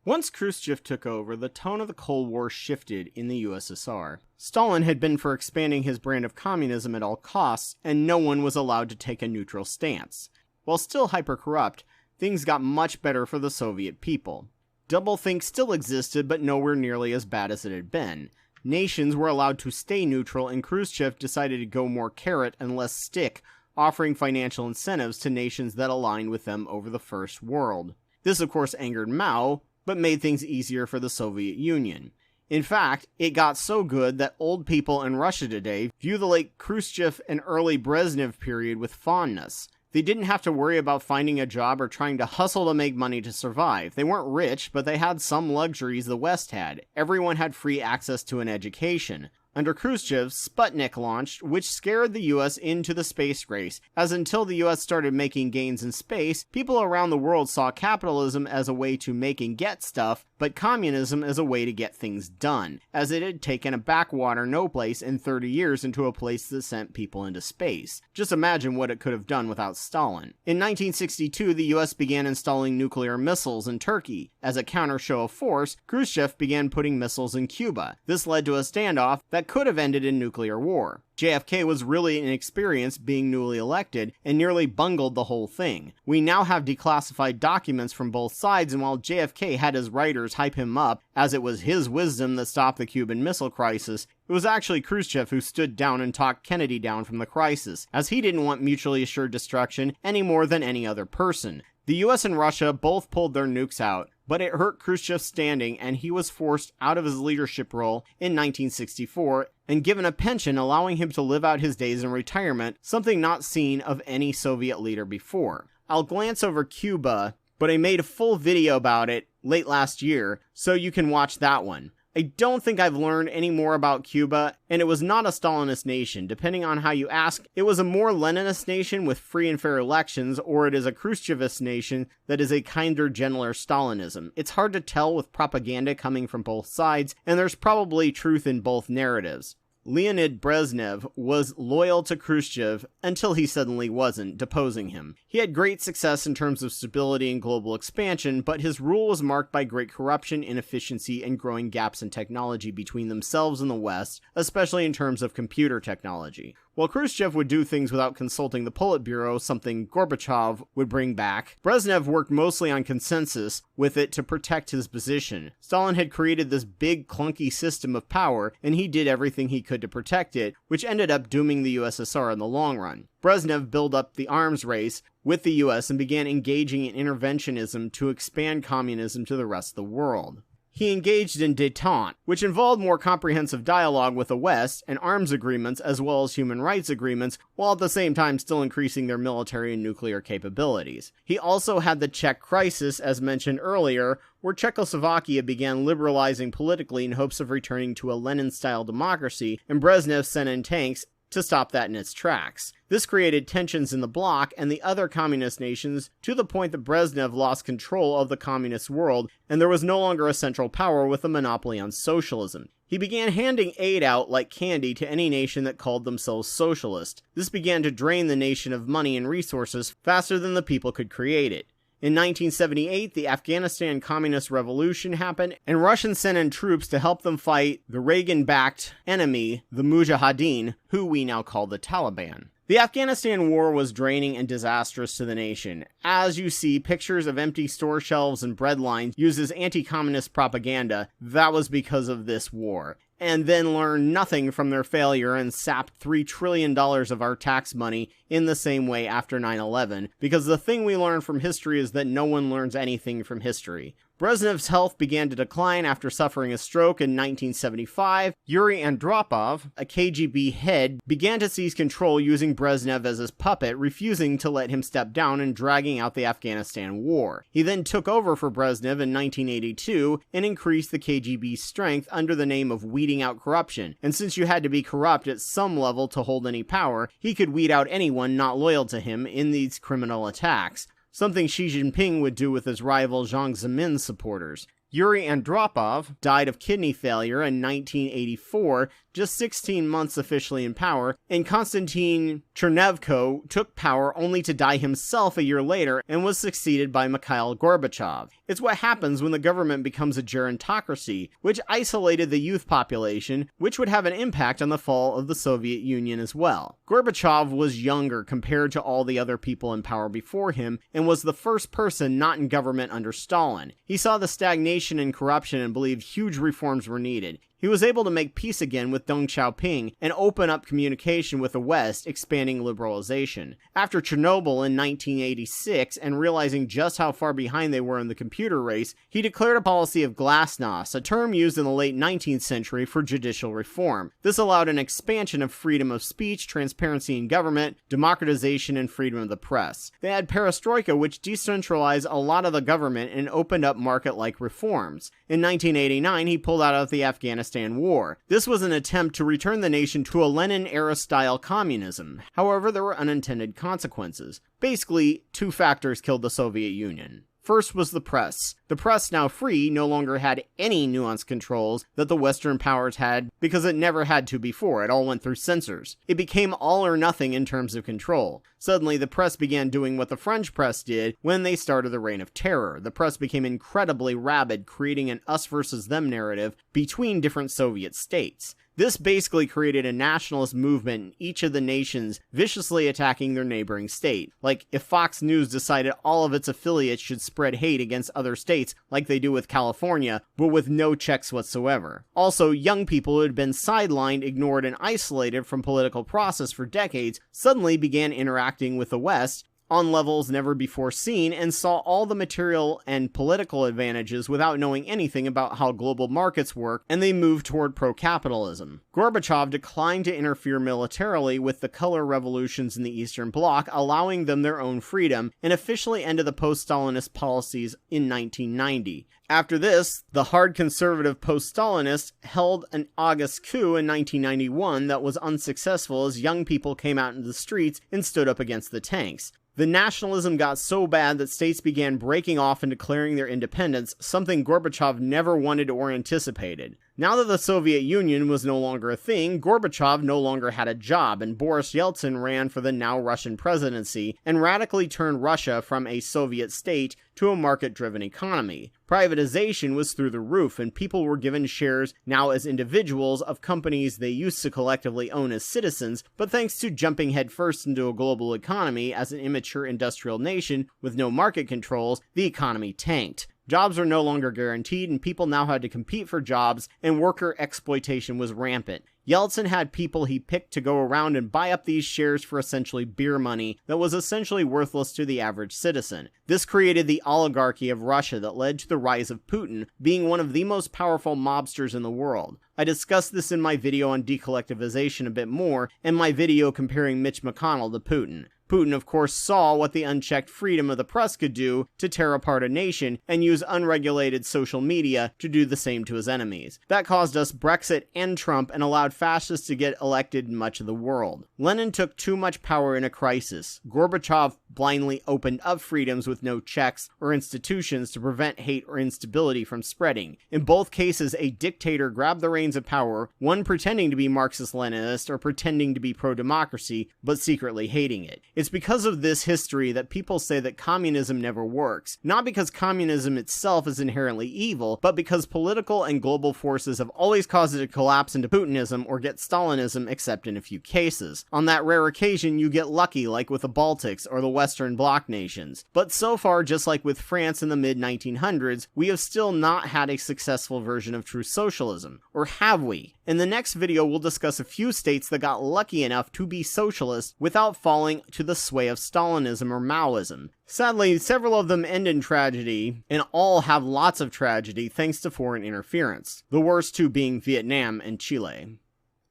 Once Khrushchev took over, the tone of the Cold War shifted in the USSR. Stalin had been for expanding his brand of communism at all costs, and no one was allowed to take a neutral stance. While still hyper-corrupt, things got much better for the Soviet people. Doublethink still existed, but nowhere nearly as bad as it had been. Nations were allowed to stay neutral, and Khrushchev decided to go more carrot and less stick, offering financial incentives to nations that aligned with them over the First World. This of course angered Mao, but made things easier for the Soviet Union. In fact, it got so good that old people in Russia today view the late Khrushchev and early Brezhnev period with fondness. They didn't have to worry about finding a job or trying to hustle to make money to survive. They weren't rich, but they had some luxuries the West had. Everyone had free access to an education. Under Khrushchev, Sputnik launched, which scared the US into the space race, as until the US started making gains in space, people around the world saw capitalism as a way to make and get stuff, but communism as a way to get things done, as it had taken a backwater no place in 30 years into a place that sent people into space. Just imagine what it could have done without Stalin. In 1962, the US began installing nuclear missiles in Turkey. As a counter show of force, Khrushchev began putting missiles in Cuba. This led to a standoff that could have ended in nuclear war. JFK was really inexperienced being newly elected and nearly bungled the whole thing. We now have declassified documents from both sides, and while JFK had his writers hype him up as it was his wisdom that stopped the Cuban Missile Crisis, it was actually Khrushchev who stood down and talked Kennedy down from the crisis, as he didn't want mutually assured destruction any more than any other person. The US and Russia both pulled their nukes out, but it hurt Khrushchev's standing and he was forced out of his leadership role in 1964 and given a pension allowing him to live out his days in retirement, something not seen of any Soviet leader before. I'll glance over Cuba, but I made a full video about it late last year, so you can watch that one. I don't think I've learned any more about Cuba, and it was not a Stalinist nation. Depending on how you ask, it was a more Leninist nation with free and fair elections, or it is a Khrushchevist nation that is a kinder, gentler Stalinism. It's hard to tell with propaganda coming from both sides, and there's probably truth in both narratives. Leonid Brezhnev was loyal to Khrushchev until he suddenly wasn't, deposing him. He had great success in terms of stability and global expansion, but his rule was marked by great corruption, inefficiency, and growing gaps in technology between themselves and the West, especially in terms of computer technology. While Khrushchev would do things without consulting the Politburo, something Gorbachev would bring back, Brezhnev worked mostly on consensus with it to protect his position. Stalin had created this big, clunky system of power, and he did everything he could to protect it, which ended up dooming the USSR in the long run. Brezhnev built up the arms race with the US and began engaging in interventionism to expand communism to the rest of the world. He engaged in détente, which involved more comprehensive dialogue with the West and arms agreements as well as human rights agreements, while at the same time still increasing their military and nuclear capabilities. He also had the Czech Crisis, as mentioned earlier, where Czechoslovakia began liberalizing politically in hopes of returning to a Lenin-style democracy, and Brezhnev sent in tanks to stop that in its tracks. This created tensions in the bloc and the other communist nations to the point that Brezhnev lost control of the communist world and there was no longer a central power with a monopoly on socialism. He began handing aid out like candy to any nation that called themselves socialist. This began to drain the nation of money and resources faster than the people could create it. In 1978, the Afghanistan Communist Revolution happened, and Russians sent in troops to help them fight the Reagan-backed enemy, the Mujahideen, who we now call the Taliban. The Afghanistan war was draining and disastrous to the nation. As you see pictures of empty store shelves and bread lines used as anti-communist propaganda, that was because of this war. And then learned nothing from their failure and sapped $3 trillion of our tax money in the same way after 9/11, because the thing we learn from history is that no one learns anything from history. Brezhnev's health began to decline after suffering a stroke in 1975. Yuri Andropov, a KGB head, began to seize control using Brezhnev as his puppet, refusing to let him step down and dragging out the Afghanistan war. He then took over for Brezhnev in 1982 and increased the KGB's strength under the name of weeding out corruption. And since you had to be corrupt at some level to hold any power, he could weed out anyone not loyal to him in these criminal attacks. Something Xi Jinping would do with his rival Jiang Zemin's supporters. Yuri Andropov died of kidney failure in 1984, just 16 months officially in power, and Konstantin Chernevko took power only to die himself a year later and was succeeded by Mikhail Gorbachev. It's what happens when the government becomes a gerontocracy, which isolated the youth population, which would have an impact on the fall of the Soviet Union as well. Gorbachev was younger compared to all the other people in power before him, and was the first person not in government under Stalin. He saw the stagnation and corruption and believed huge reforms were needed. He was able to make peace again with Deng Xiaoping and open up communication with the West, expanding liberalization. After Chernobyl in 1986 and realizing just how far behind they were in the computer race, he declared a policy of glasnost, a term used in the late 19th century for judicial reform. This allowed an expansion of freedom of speech, transparency in government, democratization, and freedom of the press. They had perestroika, which decentralized a lot of the government and opened up market-like reforms. In 1989, he pulled out of the Afghanistan War. This was an attempt to return the nation to a Lenin-era style communism. However, there were unintended consequences. Basically, two factors killed the Soviet Union. First was the press. The press, now free, no longer had any nuanced controls that the Western powers had because it never had to before. It all went through censors. It became all or nothing in terms of control. Suddenly, the press began doing what the French press did when they started the Reign of Terror. The press became incredibly rabid, creating an us versus them narrative between different Soviet states. This basically created a nationalist movement in each of the nations, viciously attacking their neighboring state. Like if Fox News decided all of its affiliates should spread hate against other states like they do with California, but with no checks whatsoever. Also, young people who had been sidelined, ignored, and isolated from political process for decades suddenly began interacting with the West on levels never before seen and saw all the material and political advantages without knowing anything about how global markets work, and they moved toward pro-capitalism. Gorbachev declined to interfere militarily with the color revolutions in the Eastern Bloc, allowing them their own freedom, and officially ended the post-Stalinist policies in 1990. After this, the hard conservative post-Stalinists held an August coup in 1991 that was unsuccessful as young people came out into the streets and stood up against the tanks. The nationalism got so bad that states began breaking off and declaring their independence, something Gorbachev never wanted or anticipated. Now that the Soviet Union was no longer a thing, Gorbachev no longer had a job, and Boris Yeltsin ran for the now Russian presidency and radically turned Russia from a Soviet state to a market-driven economy. Privatization was through the roof, and people were given shares now as individuals of companies they used to collectively own as citizens, but thanks to jumping headfirst into a global economy as an immature industrial nation with no market controls, the economy tanked. Jobs are no longer guaranteed, and people now had to compete for jobs, and worker exploitation was rampant. Yeltsin had people he picked to go around and buy up these shares for essentially beer money that was essentially worthless to the average citizen. This created the oligarchy of Russia that led to the rise of Putin being one of the most powerful mobsters in the world. I discussed this in my video on decollectivization a bit more, and my video comparing Mitch McConnell to Putin. Putin, of course, saw what the unchecked freedom of the press could do to tear apart a nation and use unregulated social media to do the same to his enemies. That caused us Brexit and Trump and allowed fascists to get elected in much of the world. Lenin took too much power in a crisis. Gorbachev blindly opened up freedoms with no checks or institutions to prevent hate or instability from spreading. In both cases, a dictator grabbed the reins of power, one pretending to be Marxist-Leninist or pretending to be pro-democracy, but secretly hating it. It's because of this history that people say that communism never works. Not because communism itself is inherently evil, but because political and global forces have always caused it to collapse into Putinism or get Stalinism, except in a few cases. On that rare occasion, you get lucky, like with the Baltics or the Western Bloc nations. But so far, just like with France in the mid-1900s, we have still not had a successful version of true socialism. Or have we? In the next video, we'll discuss a few states that got lucky enough to be socialist without falling to the sway of Stalinism or Maoism. Sadly, several of them end in tragedy, and all have lots of tragedy thanks to foreign interference, the worst two being Vietnam and Chile.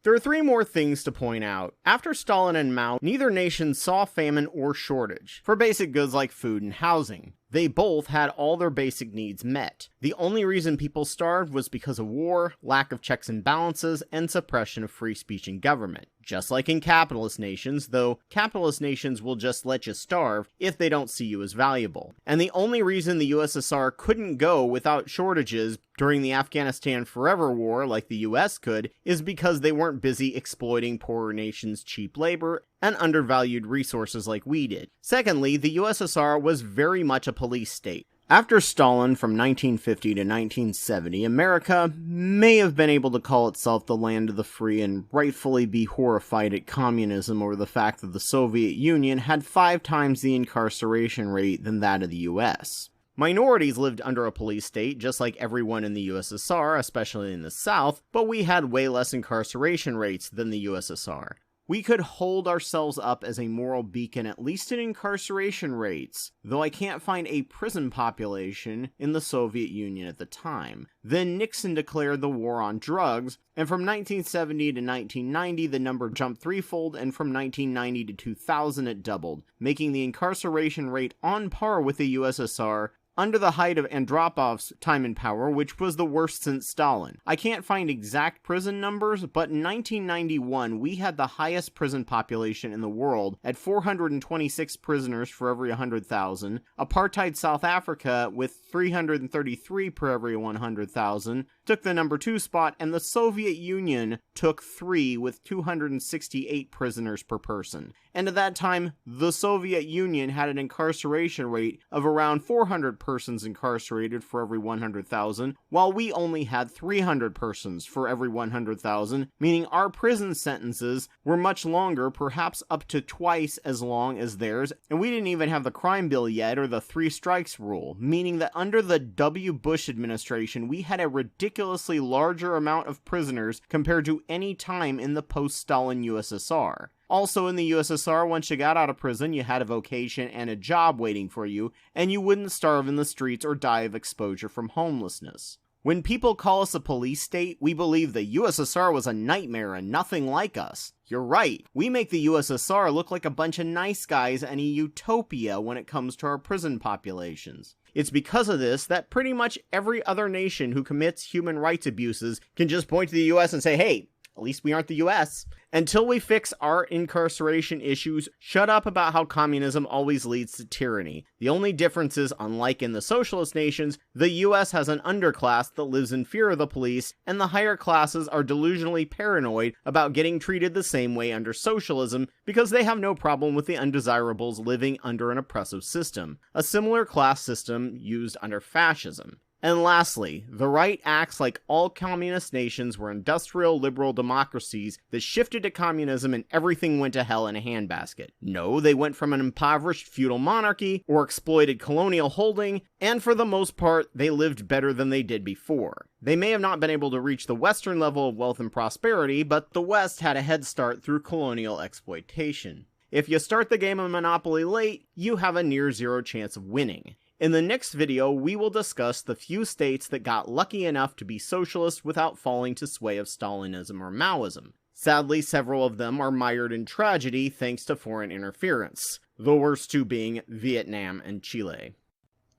There are three more things to point out. After Stalin and Mao, neither nation saw famine or shortage for basic goods like food and housing. They both had all their basic needs met. The only reason people starved was because of war, lack of checks and balances, and suppression of free speech and government. just like in capitalist nations, though capitalist nations will just let you starve if they don't see you as valuable. And the only reason the USSR couldn't go without shortages during the Afghanistan Forever War like the US could is because they weren't busy exploiting poorer nations' cheap labor and undervalued resources like we did. Secondly, the USSR was very much a police state. After Stalin from 1950 to 1970, America may have been able to call itself the land of the free and rightfully be horrified at communism over the fact that the Soviet Union had 5 times the incarceration rate than that of the US. Minorities lived under a police state just like everyone in the USSR, especially in the South, but we had way less incarceration rates than the USSR. We could hold ourselves up as a moral beacon, at least in incarceration rates, though I can't find a prison population in the Soviet Union at the time. Then Nixon declared the war on drugs, and from 1970 to 1990 the number jumped threefold, and from 1990 to 2000 it doubled, making the incarceration rate on par with the USSR, under the height of Andropov's time in power, which was the worst since Stalin. I can't find exact prison numbers, but in 1991 we had the highest prison population in the world at 426 prisoners for every 100,000. Apartheid South Africa, with 333 per every 100,000, took the number 2 spot, and the Soviet Union took 3 with 268 prisoners per person. And at that time, the Soviet Union had an incarceration rate of around 400 persons incarcerated for every 100,000, while we only had 300 persons for every 100,000, meaning our prison sentences were much longer, perhaps up to twice as long as theirs, and we didn't even have the crime bill yet or the 3 strikes rule, meaning that under the W. Bush administration we had a ridiculously larger amount of prisoners compared to any time in the post-Stalin USSR. Also in the USSR, once you got out of prison, you had a vocation and a job waiting for you, and you wouldn't starve in the streets or die of exposure from homelessness. When people call us a police state, we believe the USSR was a nightmare and nothing like us. You're right, we make the USSR look like a bunch of nice guys and a utopia when it comes to our prison populations. It's because of this that pretty much every other nation who commits human rights abuses can just point to the US and say, hey, at least we aren't the US. Until we fix our incarceration issues, shut up about how communism always leads to tyranny. The only difference is, unlike in the socialist nations, the US has an underclass that lives in fear of the police, and the higher classes are delusionally paranoid about getting treated the same way under socialism because they have no problem with the undesirables living under an oppressive system, a similar class system used under fascism. And lastly, the right acts like all communist nations were industrial liberal democracies that shifted to communism and everything went to hell in a handbasket. No, they went from an impoverished feudal monarchy or exploited colonial holding, and for the most part, they lived better than they did before. They may have not been able to reach the Western level of wealth and prosperity, but the West had a head start through colonial exploitation. If you start the game of Monopoly late, you have a near zero chance of winning. In the next video, we will discuss the few states that got lucky enough to be socialist without falling to sway of Stalinism or Maoism. Sadly, several of them are mired in tragedy thanks to foreign interference, the worst two being Vietnam and Chile.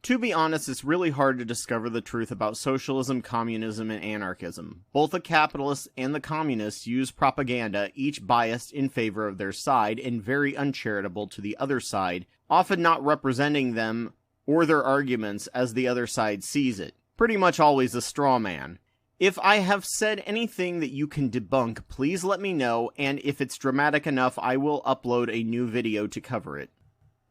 To be honest, it's really hard to discover the truth about socialism, communism, and anarchism. Both the capitalists and the communists use propaganda, each biased in favor of their side and very uncharitable to the other side, often not representing them or their arguments as the other side sees it. Pretty much always a straw man. If I have said anything that you can debunk, please let me know, and if it's dramatic enough, I will upload a new video to cover it.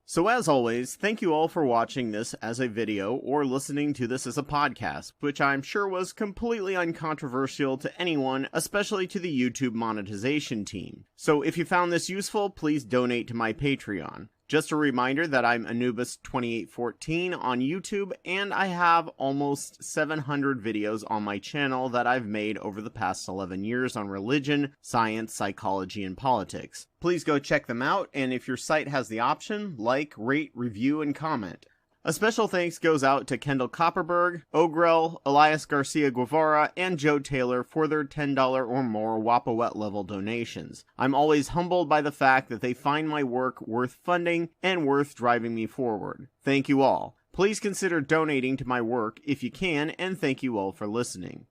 So as always, thank you all for watching this as a video or listening to this as a podcast, which I'm sure was completely uncontroversial to anyone, especially to the YouTube monetization team. So if you found this useful, please donate to my Patreon. Just a reminder that I'm Anubis2814 on YouTube, and I have almost 700 videos on my channel that I've made over the past 11 years on religion, science, psychology, and politics. Please go check them out, and if your site has the option, like, rate, review, and comment. A special thanks goes out to Kendall Copperberg, Ogrel, Elias Garcia Guevara, and Joe Taylor for their $10 or more Wapawet level donations. I'm always humbled by the fact that they find my work worth funding and worth driving me forward. Thank you all. Please consider donating to my work if you can, and thank you all for listening.